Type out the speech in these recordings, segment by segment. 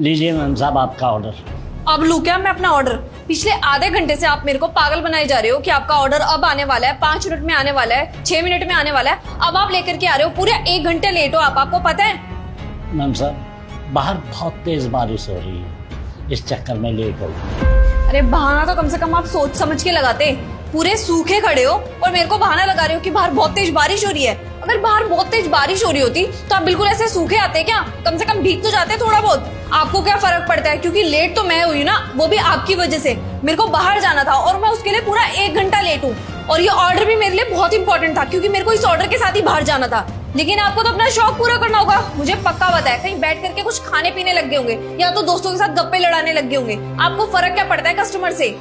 लीजिए मैम साहब आपका ऑर्डर। अब लूँ क्या मैं अपना ऑर्डर? पिछले आधे घंटे से आप मेरे को पागल बनाए जा रहे हो कि आपका ऑर्डर अब आने वाला है, 5 मिनट में आने वाला है, 6 मिनट में आने वाला है। अब आप लेकर के आ रहे हो, पूरे 1 घंटे लेट हो आप, आपको पता है? मैम साहब बाहर बहुत तेज बारिश हो रही है, इस चक्कर में लेट हो गई। अरे बहाना तो कम से कम आप सोच समझ के लगाते। पूरे सूखे खड़े हो और मेरे को बहाना लगा रहे हो कि बाहर बहुत तेज बारिश हो रही है। अगर बाहर बहुत तेज बारिश हो रही होती तो आप बिल्कुल ऐसे सूखे आते क्या? कम से कम भीग तो जाते थोड़ा बहुत। आपको क्या फर्क पड़ता है? क्योंकि लेट तो मैं हुई ना, वो भी आपकी वजह से। मेरे को बाहर जाना था और मैं उसके लिए पूरा 1 घंटा लेट हूँ। और ये ऑर्डर भी मेरे लिए बहुत इंपॉर्टेंट था क्योंकि मेरे को इस ऑर्डर के साथ ही बाहर जाना था। लेकिन आपको तो अपना शौक पूरा करना होगा, मुझे पक्का पता है। कहीं बैठ करके कुछ खाने पीने लग गए होंगे या तो दोस्तों के साथ गप्पे लड़ाने लग गए होंगे। आपको फर्क क्या पड़ता है कस्टमर से?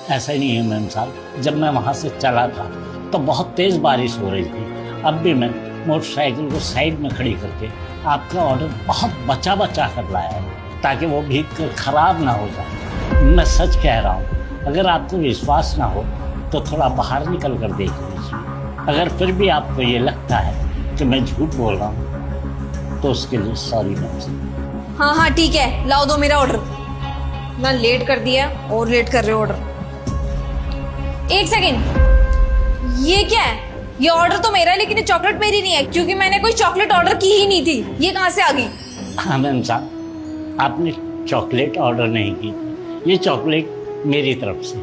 ऐसा ही नहीं है मैम साहब, जब मैं वहाँ से चला था तो बहुत तेज बारिश हो रही थी। अब भी मैं मोटरसाइकिल को साइड में खड़ी करके आपका ऑर्डर बहुत बचा बचा कर लाया है ताकि वो भीग कर खराब ना हो जाए। मैं सच कह रहा हूँ, अगर आपको विश्वास ना हो तो थोड़ा बाहर निकल कर देख लीजिए। अगर फिर भी आपको ये लगता है कि मैं झूठ बोल रहा हूँ तो उसके लिए सॉरी मैम साहब। हाँ हाँ ठीक है, लाओ दो मेरा ऑर्डर। ना लेट कर दिया और लेट कर रहे हो ऑर्डर। 1 सेकेंड, ये क्या है? ये ऑर्डर तो मेरा है लेकिन ये चॉकलेट मेरी नहीं है क्योंकि मैंने कोई चॉकलेट ऑर्डर की ही नहीं थी। ये कहाँ से आ गई? हाँ मैम साहब, आपने चॉकलेट ऑर्डर नहीं की थी, ये चॉकलेट मेरी तरफ से।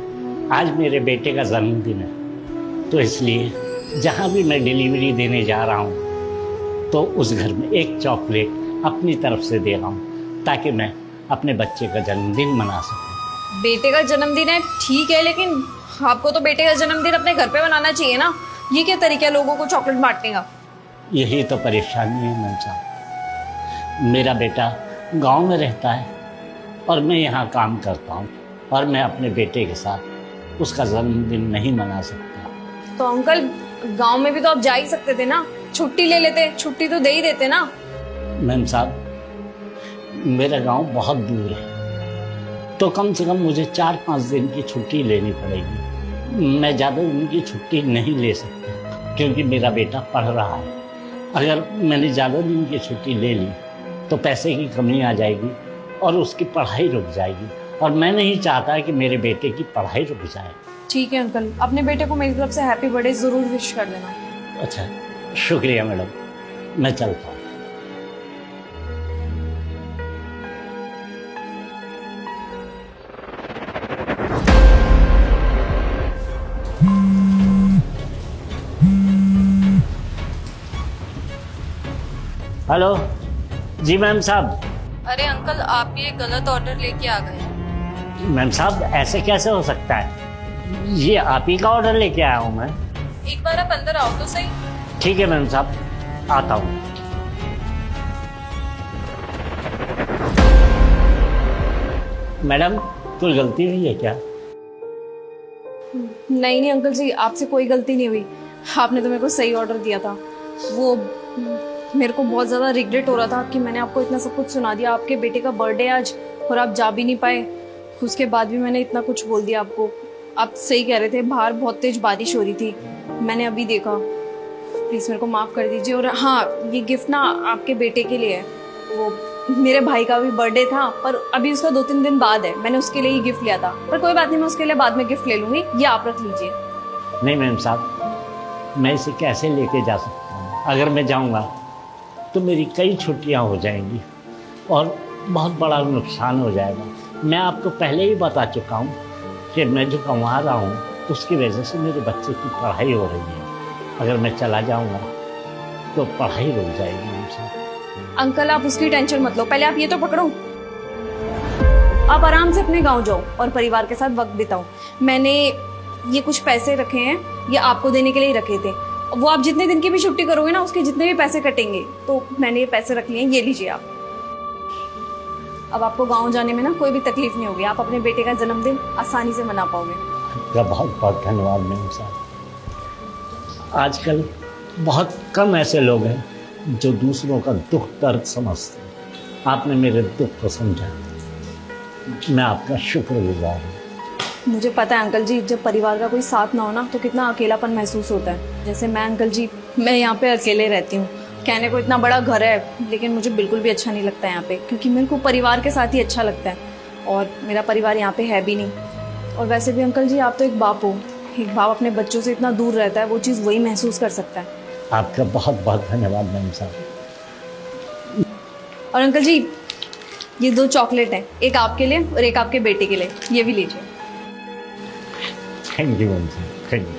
आज मेरे बेटे का जन्मदिन है तो इसलिए जहाँ भी मैं डिलीवरी देने जा रहा हूँ तो उस घर में एक चॉकलेट अपनी तरफ से दे रहा हूँ ताकि मैं अपने बच्चे का जन्मदिन मना सकूँ। बेटे का जन्मदिन है ठीक है, लेकिन आपको तो बेटे का जन्मदिन अपने घर पे मनाना चाहिए ना। ये क्या तरीका है लोगों को चॉकलेट बांटने का? यही तो परेशानी है मैम साहब, मेरा बेटा गांव में रहता है और मैं यहाँ काम करता हूँ और मैं अपने बेटे के साथ उसका जन्मदिन नहीं मना सकता। तो अंकल गांव में भी तो आप जा ही सकते थे ना, छुट्टी ले लेते, छुट्टी तो दे ही देते ना। मैम साहब मेरा गांव बहुत दूर है तो कम से कम मुझे 4-5 दिन की छुट्टी लेनी पड़ेगी। मैं ज़्यादा दिन की छुट्टी नहीं ले सकता क्योंकि मेरा बेटा पढ़ रहा है। अगर मैंने ज़्यादा दिन की छुट्टी ले ली तो पैसे की कमी आ जाएगी और उसकी पढ़ाई रुक जाएगी और मैं नहीं चाहता कि मेरे बेटे की पढ़ाई रुक जाए। ठीक है अंकल, अपने बेटे को मेरी तरफ से हैप्पी बर्थडे जरूर विश कर देना। अच्छा शुक्रिया मैडम, मैं चलता हूँ। हेलो जी मैम साहब। अरे अंकल आप ये गलत ऑर्डर लेके आ गए। मैम साहब ऐसे कैसे हो सकता है, ये आप ही का ऑर्डर लेके आया हूँ मैं। एक बार आप अंदर आओ तो सही। ठीक है मैम साहब, आता हूँ। मैडम कोई गलती हुई है क्या? नहीं नहीं अंकल जी, आपसे कोई गलती नहीं हुई। आपने तो मेरे को सही ऑर्डर दिया था। वो मेरे को बहुत ज़्यादा रिग्रेट हो रहा था कि मैंने आपको इतना सब कुछ सुना दिया। आपके बेटे का बर्थडे आज और आप जा भी नहीं पाए, उसके बाद भी मैंने इतना कुछ बोल दिया आपको। आप सही कह रहे थे, बाहर बहुत तेज बारिश हो रही थी, मैंने अभी देखा। प्लीज़ मेरे को माफ़ कर दीजिए। और हाँ, ये गिफ्ट ना आपके बेटे के लिए है। वो मेरे भाई का भी बर्थडे था पर अभी उसका 2-3 दिन बाद है, मैंने उसके लिए ही गिफ्ट लिया था। पर कोई बात नहीं, मैं उसके लिए बाद में गिफ्ट ले लूँगी, ये आप रख लीजिए। नहीं मैम साहब, मैं इसे कैसे लेके जा सकता हूँ? अगर मैं जाऊँगा तो मेरी कई छुट्टियाँ हो जाएंगी और बहुत बड़ा नुकसान हो जाएगा। मैं आपको पहले ही बता चुका हूँ कि मैं जो कमा रहा हूँ उसकी वजह से मेरे बच्चे की पढ़ाई हो रही है। अगर मैं चला जाऊँगा तो पढ़ाई रुक जाएगी मैम साहब। अंकल आप उसकी टेंशन मत लो, पहले आप ये तो पकड़ो। आप आराम से अपने गांव जाओ और परिवार के साथ वक्त बिताओ। मैंने ये कुछ पैसे रखे हैं, ये आपको देने के लिए ही रखे थे। वो आप जितने दिन की भी छुट्टी करोगे ना, उसके जितने भी पैसे कटेंगे, तो मैंने ये पैसे रख लिए, ये लीजिए आप। अब आपको गांव जाने में ना कोई भी तकलीफ नहीं होगी, आप अपने बेटे का जन्मदिन आसानी से मना पाओगे। आपका बहुत बहुत धन्यवाद मैम साहब। आजकल बहुत कम ऐसे लोग हैं जो दूसरों का दुख दर्द समझते हैं। आपने मेरे दुख को समझा, मैं आपका शुक्रगुजार हूँ। मुझे पता है अंकल जी, जब परिवार का कोई साथ ना हो ना तो कितना अकेलापन महसूस होता है। जैसे मैं अंकल जी, मैं यहाँ पे अकेले रहती हूँ कहने को इतना बड़ा घर है, लेकिन मुझे बिल्कुल भी अच्छा नहीं लगता है यहाँ पे, क्योंकि मेरे को परिवार के साथ ही अच्छा लगता है और मेरा परिवार यहाँ पे है भी नहीं। और वैसे भी अंकल जी, आप तो एक बाप हो, एक बाप अपने बच्चों से इतना दूर रहता है, वो चीज़ वही महसूस कर सकता है। आपका बहुत बहुत धन्यवाद मैम साहब। और अंकल जी, ये 2 चॉकलेट हैं, एक आपके लिए और एक आपके बेटे के लिए, ये भी लीजिए। थैंक यू मैम साहब, थैंक यू।